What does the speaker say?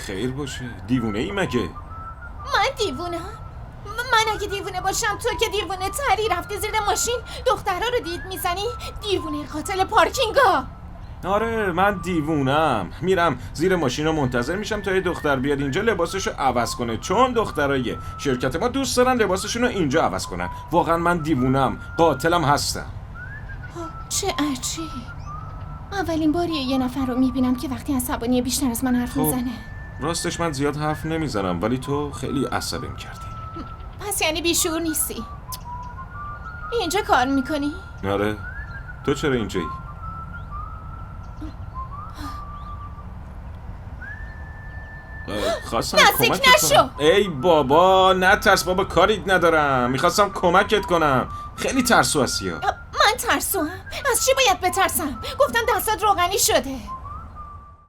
خیر باشه. دیوونه ای مگه؟ من دیوونم؟ من اگه دیوونه باشم تو که دیوونه تری رفتی زیر ماشین دخترها رو دید میزنی دیوونه قاتل پارکینگا. آره من دیوونم، میرم زیر ماشین رو منتظر میشم تا یه دختر بیاد اینجا لباسشو عوض کنه، چون دخترای شرکت ما دوست دارن لباسشون رو اینجا عوض کنن. واقعا من دیوونم، قاتلم هستم. چه عجیب. اولین باریه یه نفر رو میبینم که وقتی عصبانیه بیشتر از من حرف میزنه. راستش من زیاد حرف نمیزنم ولی تو خیلی عصبیم کردی. پس یعنی بیشعور نیستی؟ اینجا کار میکنی؟ آره. تو چرا اینجایی؟ خواستم نزدیک نشو. ای بابا نترس بابا، کاریت ندارم، میخواستم کمکت کنم. خیلی ترسو هستی. من ترسوام؟ از چی باید بترسم؟ گفتم دستات روغنی شده.